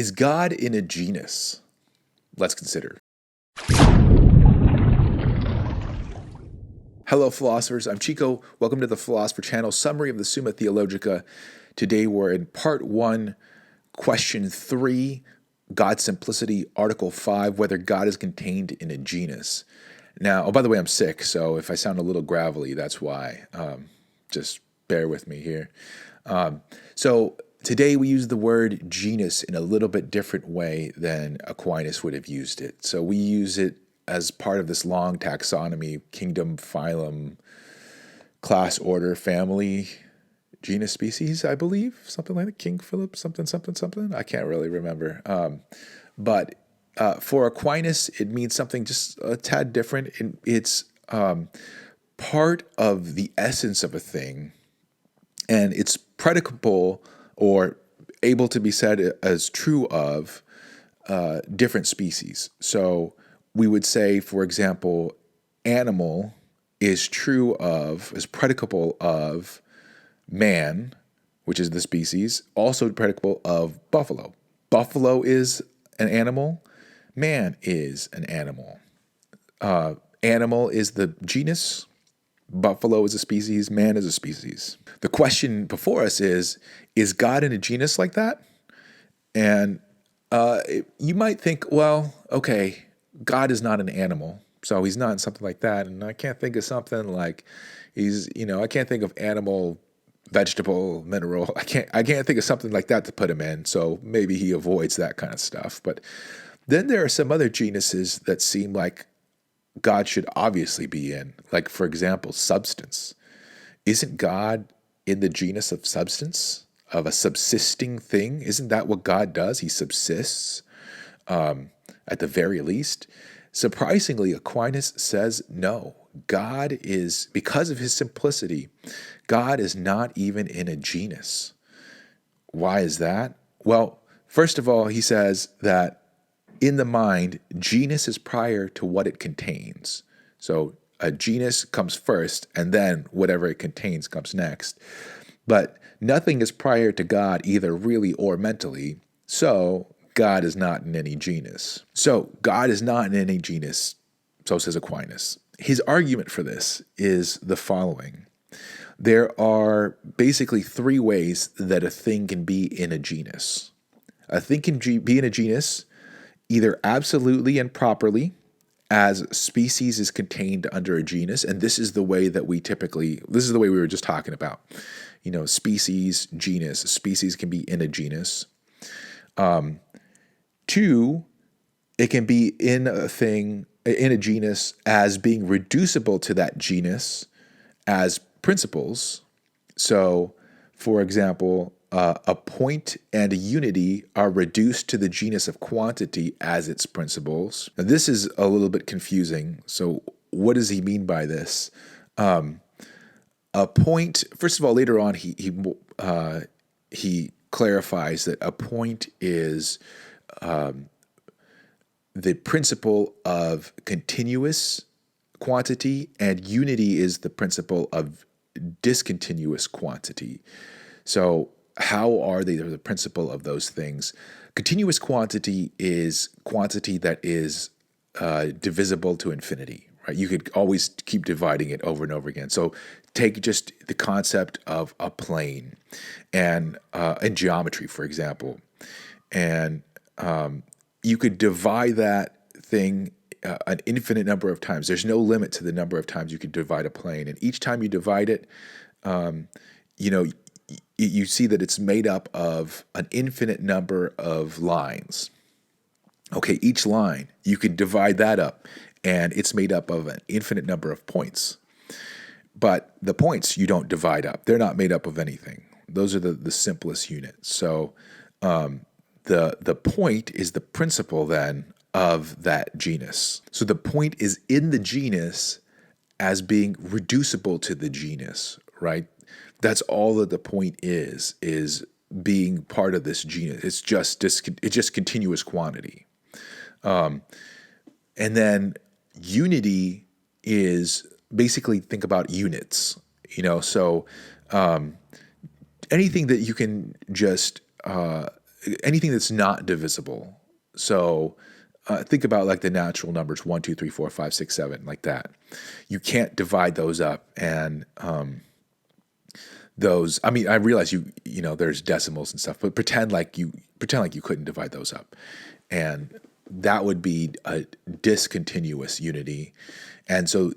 Is God in a genus? Let's consider. Hello, philosophers. I'm Chico. Welcome to the Philosopher Channel summary of the Summa Theologica. Today we're in part 1, question 3, God's simplicity, article 5, whether God is contained in a genus. Now, by the way, I'm sick, so if I sound a little gravelly, that's why. Just bear with me here. So today we use the word genus in a little bit different way than Aquinas would have used it. So we use it as part of this long taxonomy: kingdom, phylum, class, order, family, genus, species, I believe. Something like that. King Philip, something. I can't really remember. But for Aquinas, it means something just a tad different. It's part of the essence of a thing, and it's predicable or able to be said as true of different species. So we would say, for example, animal is predicable of man, which is the species, also predicable of buffalo. Buffalo is an animal. Man is an animal. Animal is the genus. Buffalo is a species. Man is a species. The question before us is God in a genus like that? And you might think, well, okay, God is not an animal, so he's not something like that. And I can't think of something like I can't think of animal, vegetable, mineral. I can't think of something like that to put him in. So maybe he avoids that kind of stuff. But then there are some other genuses that seem like God should obviously be in. Like, for example, substance. Isn't God in the genus of substance, of a subsisting thing? Isn't that what God does? He subsists, at the very least. Surprisingly, Aquinas says no. God is, because of his simplicity, God is not even in a genus. Why is that? Well, first of all, he says that in the mind, genus is prior to what it contains. So a genus comes first, and then whatever it contains comes next. But nothing is prior to God, either really or mentally. So God is not in any genus. So God is not in any genus, so says Aquinas. His argument for this is the following. There are basically 3 ways that a thing can be in a genus. A thing can be in a genus either absolutely and properly, as species is contained under a genus, and this is the way we were just talking about. Species, genus. Species can be in a genus. 2, it can be in a genus as being reducible to that genus as principles. So, for example, a point and a unity are reduced to the genus of quantity as its principles. Now, this is a little bit confusing. So what does he mean by this? A point, first of all, later on, he clarifies that a point is the principle of continuous quantity, and unity is the principle of discontinuous quantity. So how are they the principle of those things? Continuous quantity is quantity that is divisible to infinity, right? You could always keep dividing it over and over again. So take just the concept of a plane and in geometry, for example, and you could divide that thing an infinite number of times. There's no limit to the number of times you could divide a plane, and each time you divide it, you see that it's made up of an infinite number of lines. Okay, each line, you could divide that up, and it's made up of an infinite number of points. But the points you don't divide up. They're not made up of anything. Those are the simplest units. So the point is the principle then of that genus. So the point is in the genus as being reducible to the genus, right? That's all that the point is being part of this genus. It's just continuous quantity. And then unity is basically, think about units, so anything that you can just anything that's not divisible. So think about like the natural numbers 1, 2, 3, 4, 5, 6, 7, like that. You can't divide those up, and those. I mean, I realize there's decimals and stuff, but pretend like you couldn't divide those up, and that would be a discontinuous unity, and so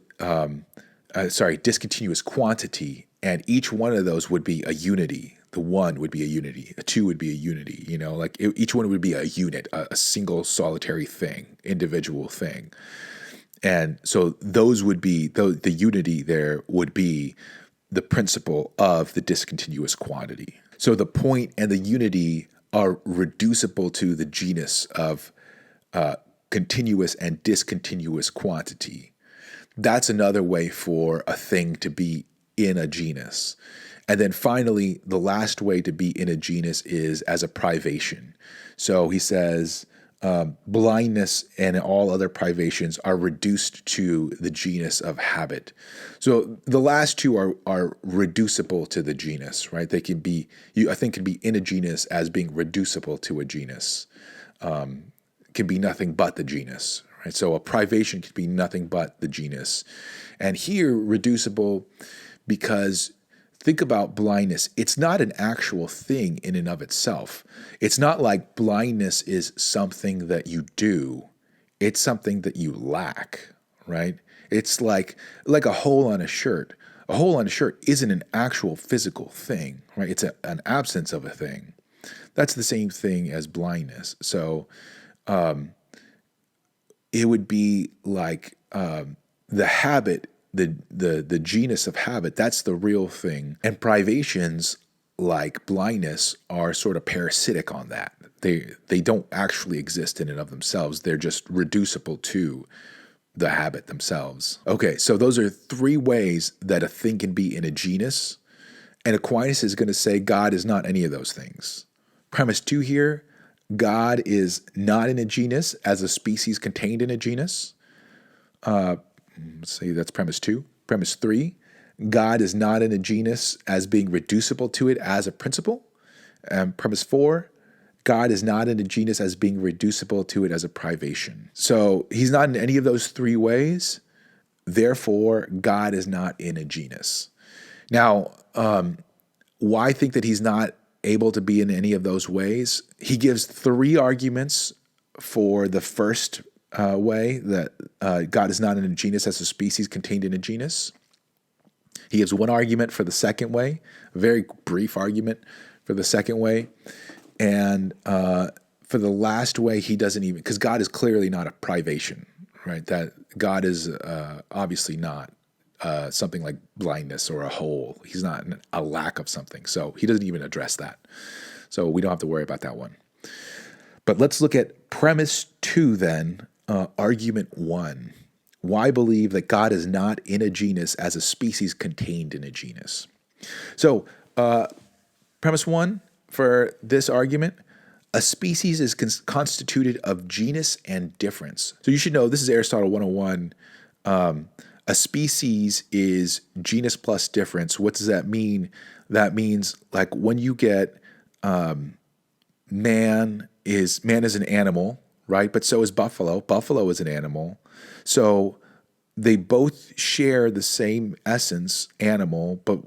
discontinuous quantity, and each one of those would be a unity. The one would be a unity, a two would be a unity. Each one would be a unit, a single solitary thing, individual thing. And so those would be, the unity there would be the principle of the discontinuous quantity. So the point and the unity are reducible to the genus of continuous and discontinuous quantity. That's another way for a thing to be in a genus. And then finally, the last way to be in a genus is as a privation. So he says, blindness and all other privations are reduced to the genus of habit. So the last two are reducible to the genus, right? They can be, I think, can be in a genus as being reducible to a genus. Can be nothing but the genus, right? So a privation could be nothing but the genus. And here, reducible, because think about blindness. It's not an actual thing in and of itself. It's not like blindness is something that you do. It's something that you lack, right? It's like a hole on a shirt. A hole on a shirt isn't an actual physical thing, right? It's an absence of a thing. That's the same thing as blindness. So it would be like the habit, the genus of habit, that's the real thing. And privations like blindness are sort of parasitic on that. They don't actually exist in and of themselves. They're just reducible to the habit themselves. Okay, so those are three ways that a thing can be in a genus. And Aquinas is going to say God is not any of those things. Premise 2 here, God is not in a genus as a species contained in a genus. Let's say that's premise 2. Premise 3, God is not in a genus as being reducible to it as a principle. And premise 4, God is not in a genus as being reducible to it as a privation. So he's not in any of those three ways. Therefore, God is not in a genus. Now, why think that he's not able to be in any of those ways? He gives three arguments for the first way, that God is not in a genus as a species contained in a genus. He gives one argument for the second way, a very brief argument for the second way. And for the last way, he doesn't even, because God is clearly not a privation, right? That God is obviously not something like blindness or a hole. He's not a lack of something. So he doesn't even address that. So we don't have to worry about that one. But let's look at premise 2 then, argument 1. Why believe that God is not in a genus as a species contained in a genus? So premise 1 for this argument, a species is constituted of genus and difference. So you should know, this is Aristotle 101. A species is genus plus difference. What does that mean? That means like when you get man is an animal, right? But so is buffalo. Buffalo is an animal. So they both share the same essence, animal, but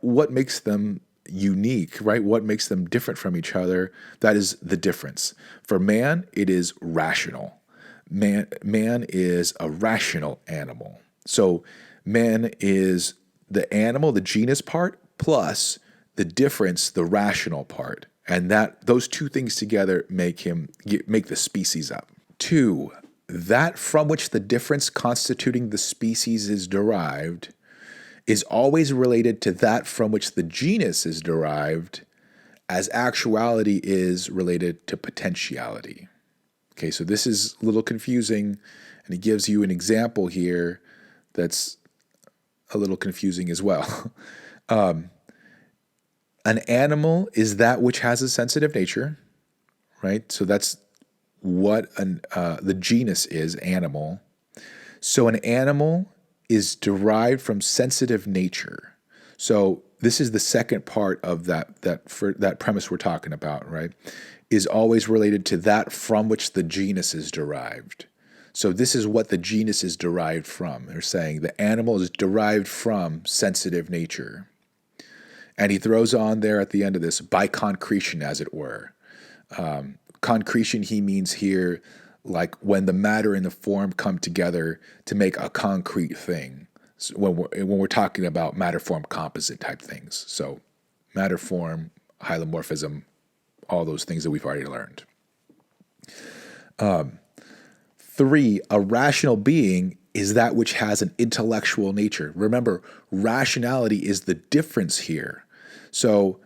what makes them unique, right? What makes them different from each other? That is the difference. For man, it is rational. Man is a rational animal. So man is the animal, the genus part, plus the difference, the rational part. And that those two things together make the species up. 2, that from which the difference constituting the species is derived is always related to that from which the genus is derived, as actuality is related to potentiality. Okay, so this is a little confusing, and he gives you an example here that's a little confusing as well. An animal is that which has a sensitive nature, right? So that's what the genus is, animal. So an animal is derived from sensitive nature. So this is the second part of that premise we're talking about, right? Is always related to that from which the genus is derived. So this is what the genus is derived from. They're saying the animal is derived from sensitive nature. And he throws on there at the end of this, by concretion, as it were. Concretion, he means here, like when the matter and the form come together to make a concrete thing. So when we're talking about matter, form, composite type things. So matter, form, hylomorphism, all those things that we've already learned. 3, a rational being is that which has an intellectual nature. Remember, rationality is the difference here. So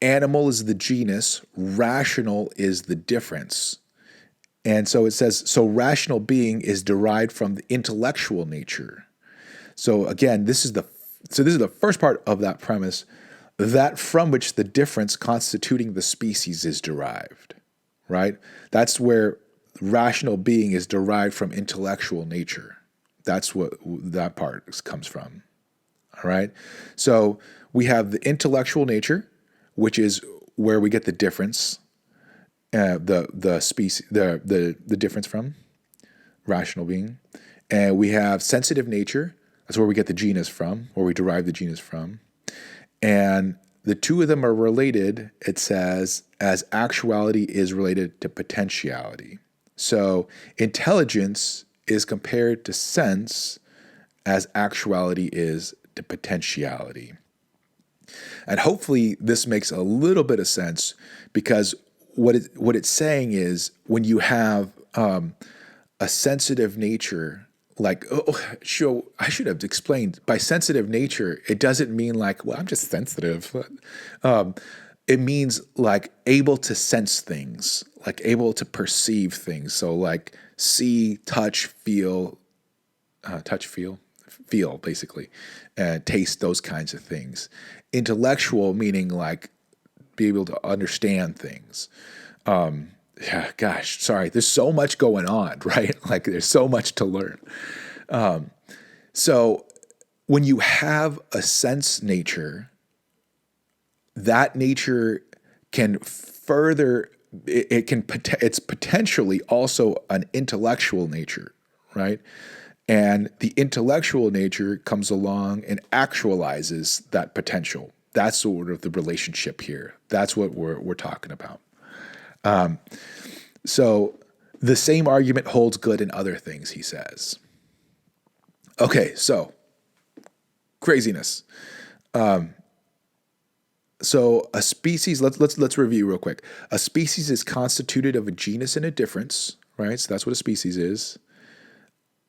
animal is the genus, rational is the difference. And so it says, so rational being is derived from the intellectual nature. So again, this is the first part of that premise, that from which the difference constituting the species is derived, right? That's where rational being is derived from intellectual nature. That's what that part comes from, all right? So we have the intellectual nature, which is where we get the difference, the species, the difference from rational being. And we have sensitive nature. That's where we get the genus from, where we derive the genus from. And the two of them are related, it says, as actuality is related to potentiality. So intelligence is compared to sense as actuality is to potentiality. And hopefully this makes a little bit of sense, because what it's saying is when you have a sensitive nature, like, I should have explained, by sensitive nature, it doesn't mean like, well, I'm just sensitive. It means like able to sense things, like able to perceive things. So like see, touch, feel, basically, and taste, those kinds of things. Intellectual meaning like be able to understand things. There's so much going on, right? Like there's so much to learn. So when you have a sense nature, that nature can further, it's potentially also an intellectual nature, right? And the intellectual nature comes along and actualizes that potential. That's sort of the relationship here. That's what we're talking about. So the same argument holds good in other things, he says. Okay, so craziness. So a species, let's review real quick. A species is constituted of a genus and a difference, right? So that's what a species is.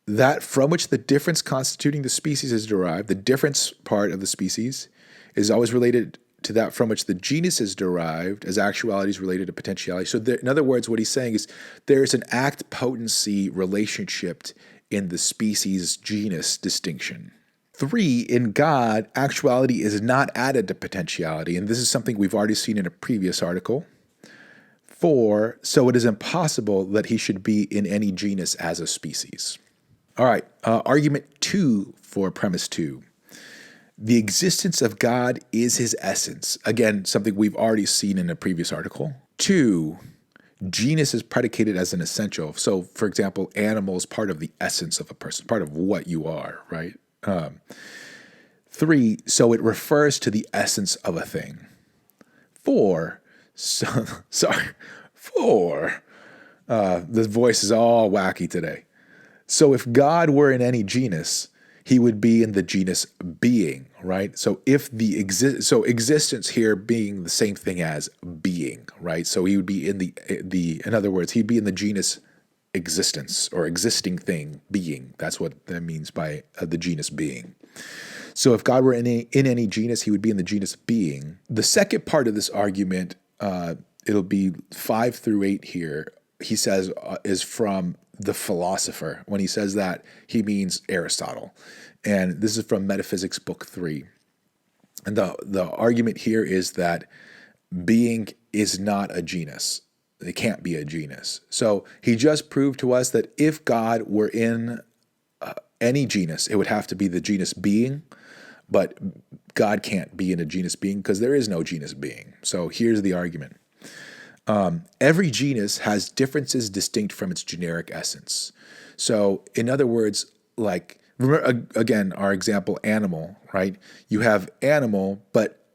That from which the difference constituting the species is derived, the difference part of the species is always related to that from which the genus is derived, as actuality is related to potentiality. So in other words, what he's saying is there's an act-potency relationship in the species-genus distinction. 3, in God, actuality is not added to potentiality, and this is something we've already seen in a previous article. 4, so it is impossible that he should be in any genus as a species. All right, argument 2 for premise 2. The existence of God is his essence. Again, something we've already seen in a previous article. 2, genus is predicated as an essential. So, for example, animal is part of the essence of a person, part of what you are, right? 3, so it refers to the essence of a thing. 4, the voice is all wacky today. So if God were in any genus, he would be in the genus being, right? So if existence here being the same thing as being, right? So he would be in other words, he'd be in the genus existence or existing thing, being. That's what that means by the genus being. So if God were in any genus, he would be in the genus being. The second part of this argument, it'll be 5 through 8 here, he says is from the philosopher. When he says that, he means Aristotle. And this is from Metaphysics, Book 3. And the argument here is that being is not a genus. It can't be a genus. So he just proved to us that if God were in any genus, it would have to be the genus being. but God can't be in a genus being because there is no genus being. So here's the argument. Every genus has differences distinct from its generic essence. So in other words, like, remember, again, our example, animal, right? You have animal, but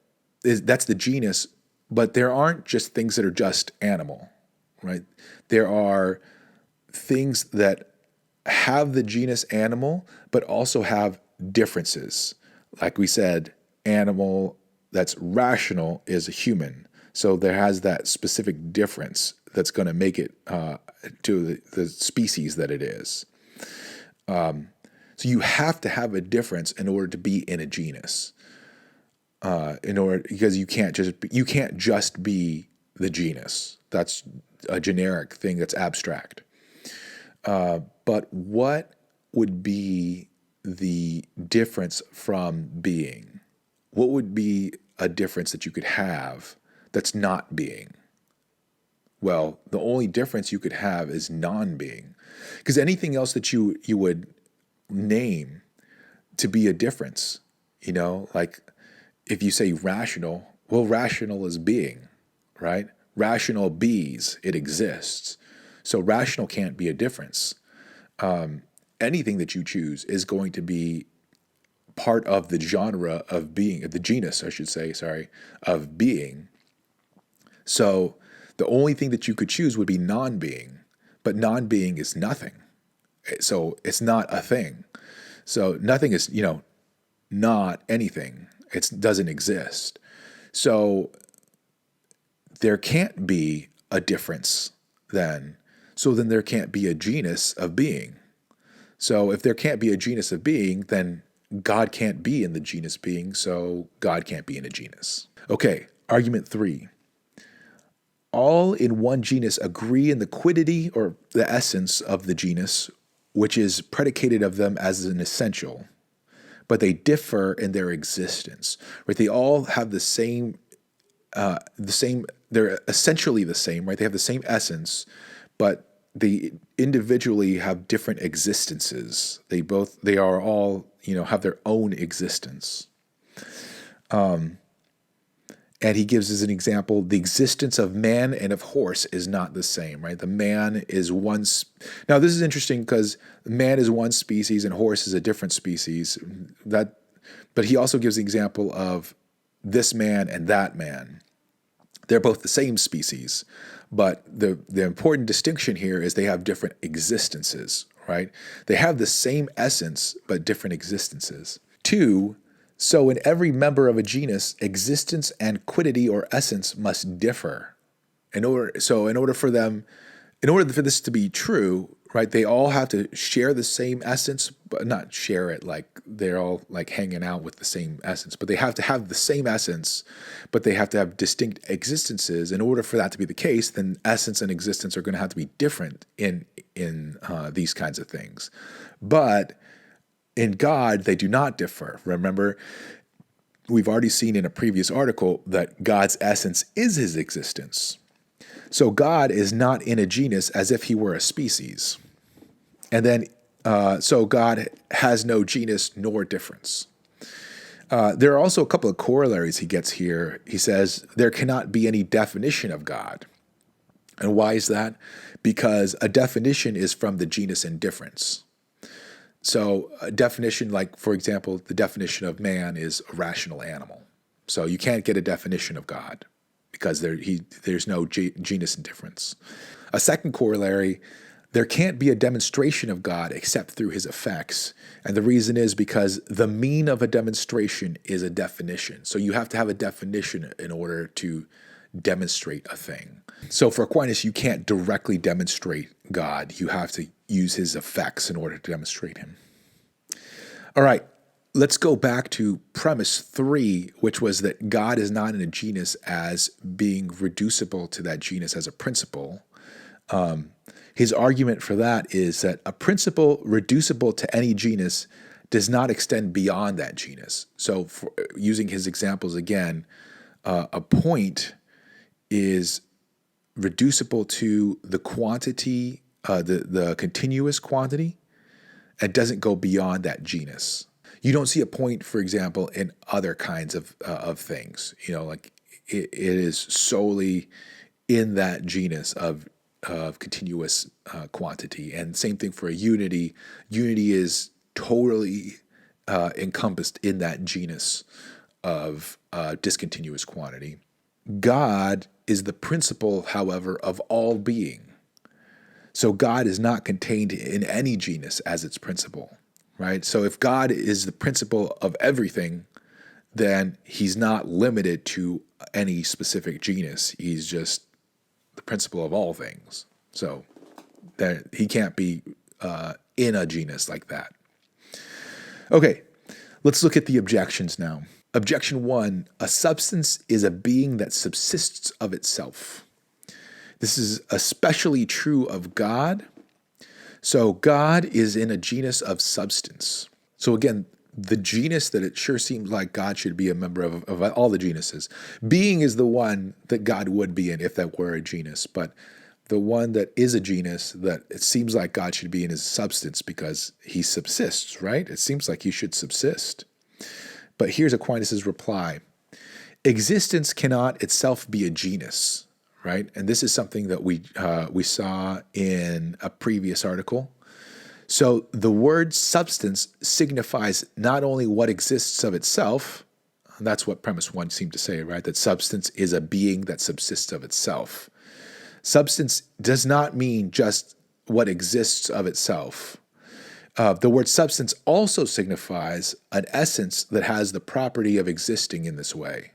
that's the genus, but there aren't just things that are just animal, right? There are things that have the genus animal, but also have differences. Like we said, animal that's rational is a human. So there has that specific difference that's going to make it to the species that it is. So you have to have a difference in order to be in a genus. Because you can't just be the genus. That's a generic thing that's abstract. But what would be the difference from being? What would be a difference that you could have that's not being? Well, the only difference you could have is non-being. Because anything else that you would name to be a difference, like if you say rational, well, rational is being, right? Rational bees, it exists. So rational can't be a difference. Anything that you choose is going to be part of the genre of being, the genus, I should say, of being. So the only thing that you could choose would be non-being, but non-being is nothing. So it's not a thing. So nothing is, not anything. It doesn't exist. So there can't be a difference then. So then there can't be a genus of being. So if there can't be a genus of being, then God can't be in the genus being, so God can't be in a genus. Okay, argument 3. All in one genus agree in the quiddity or the essence of the genus, which is predicated of them as an essential, but they differ in their existence. Right? They all have the same, they're essentially the same, right? They have the same essence, but they individually have different existences. They are all, have their own existence. And he gives as an example, the existence of man and of horse is not the same, right? The man is one. Now, this is interesting because man is one species and horse is a different species. But he also gives the example of this man and that man. They're both the same species, but the important distinction here is they have different existences, right? They have the same essence, but different existences. 2, so in every member of a genus, existence and quiddity or essence must differ. In order for this to be true, right, they all have to share the same essence, but not share it like they're all like hanging out with the same essence, but they have to have the same essence, but they have to have distinct existences. In order for that to be the case, then essence and existence are going to have to be different in these kinds of things. But in God, they do not differ. Remember, we've already seen in a previous article that God's essence is his existence. So God is not in a genus as if he were a species. And then, so God has no genus nor difference. There are also a couple of corollaries he gets here. He says, there cannot be any definition of God. And why is that? Because a definition is from the genus and difference. So a definition, like, for example, the definition of man is a rational animal. So you can't get a definition of God because there's no genus and difference. A second corollary, there can't be a demonstration of God except through his effects. And the reason is because the mean of a demonstration is a definition. So you have to have a definition in order to demonstrate a thing. So for Aquinas, you can't directly demonstrate God. You have to use his effects in order to demonstrate him. All right, let's go back to premise 3, which was that God is not in a genus as being reducible to that genus as a principle. His argument for that is that a principle reducible to any genus does not extend beyond that genus. So using his examples again, a point is reducible to the quantity, the continuous quantity. It doesn't go beyond that genus. You don't see a point, for example, in other kinds of things. Like it is solely in that genus of continuous quantity. And same thing for a unity. Unity is totally encompassed in that genus of discontinuous quantity. God is the principle, however, of all being. So God is not contained in any genus as its principle, right? So if God is the principle of everything, then he's not limited to any specific genus. He's just the principle of all things. So that he can't be in a genus like that. Okay, let's look at the objections now. Objection 1, a substance is a being that subsists of itself. This is especially true of God. So God is in a genus of substance. So again, the genus that it sure seems like God should be a member of all the genuses. Being is the one that God would be in if that were a genus, but the one that is a genus that it seems like God should be in is substance because he subsists, right? It seems like he should subsist. But here's Aquinas' reply. Existence cannot itself be a genus, right? And this is something that we saw in a previous article. So the word substance signifies not only what exists of itself, that's what premise 1 seemed to say, right? That substance is a being that subsists of itself. Substance does not mean just what exists of itself. The word substance also signifies an essence that has the property of existing in this way,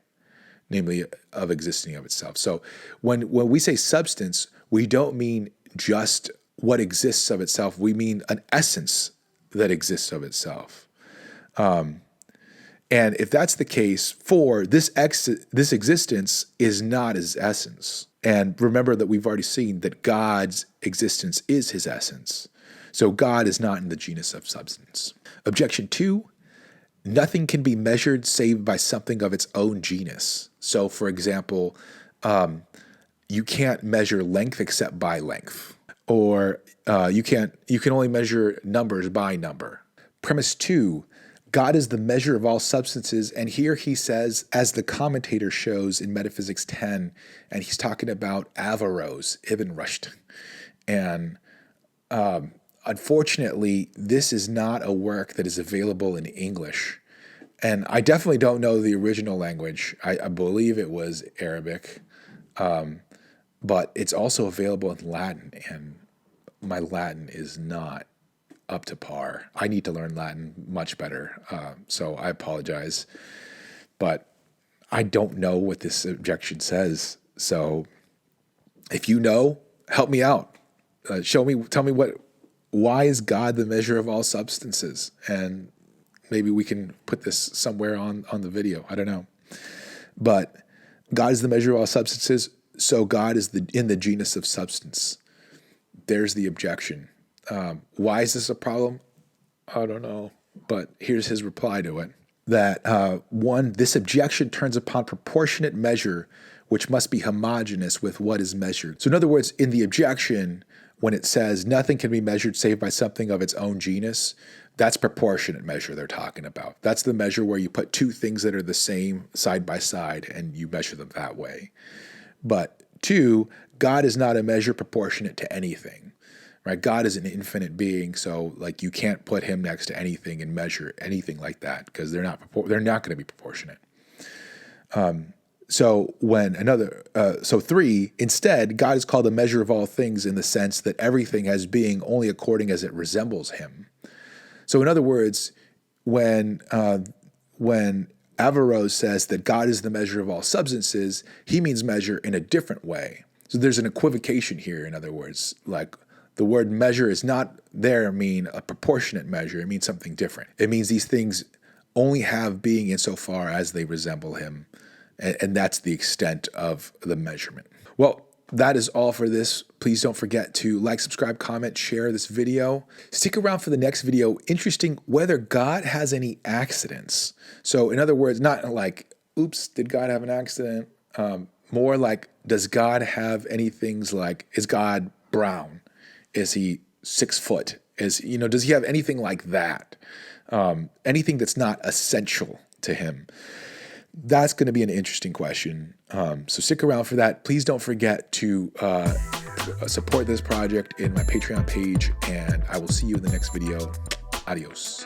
namely of existing of itself. So when we say substance, we don't mean just what exists of itself. We mean an essence that exists of itself. And if that's the case, this existence is not his essence. And remember that we've already seen that God's existence is his essence. So God is not in the genus of substance. Objection 2, nothing can be measured save by something of its own genus. So for example, you can't measure length except by length. Or you can only measure numbers by number. Premise 2, God is the measure of all substances, and here he says, as the commentator shows in Metaphysics 10, and he's talking about Averroes, Ibn Rushd. And unfortunately, this is not a work that is available in English. And I definitely don't know the original language. I believe it was Arabic, but it's also available in Latin, and my Latin is not up to par. I need to learn Latin much better, so I apologize. But I don't know what this objection says. So if you know, help me out. Tell me why is God the measure of all substances? And maybe we can put this somewhere on the video. I don't know. But God is the measure of all substances, so God is in the genus of substance. There's the objection. Why is this a problem? I don't know. But here's his reply to it. That 1, this objection turns upon proportionate measure, which must be homogeneous with what is measured. So in other words, in the objection, when it says nothing can be measured save by something of its own genus, that's proportionate measure they're talking about. That's the measure where you put two things that are the same side by side and you measure them that way. But 2, God is not a measure proportionate to anything, right? God is an infinite being, so like you can't put him next to anything and measure anything like that because they're not going to be proportionate. So 3, instead, God is called the measure of all things in the sense that everything has being only according as it resembles him. So in other words, when Averroes says that God is the measure of all substances, he means measure in a different way. So there's an equivocation here, in other words. Like the word measure is not there mean a proportionate measure. It means something different. It means these things only have being insofar as they resemble him. And that's the extent of the measurement. Well, that is all for this. Please don't forget to like, subscribe, comment, share this video. Stick around for the next video. Interesting whether God has any accidents. So in other words, not like, oops, did God have an accident? More like, does God have any things like, is God brown? Is he 6 foot? Is, does he have anything like that? Anything that's not essential to him? That's going to be an interesting question. So stick around for that. Please don't forget to support this project in my Patreon page, and I will see you in the next video. Adios.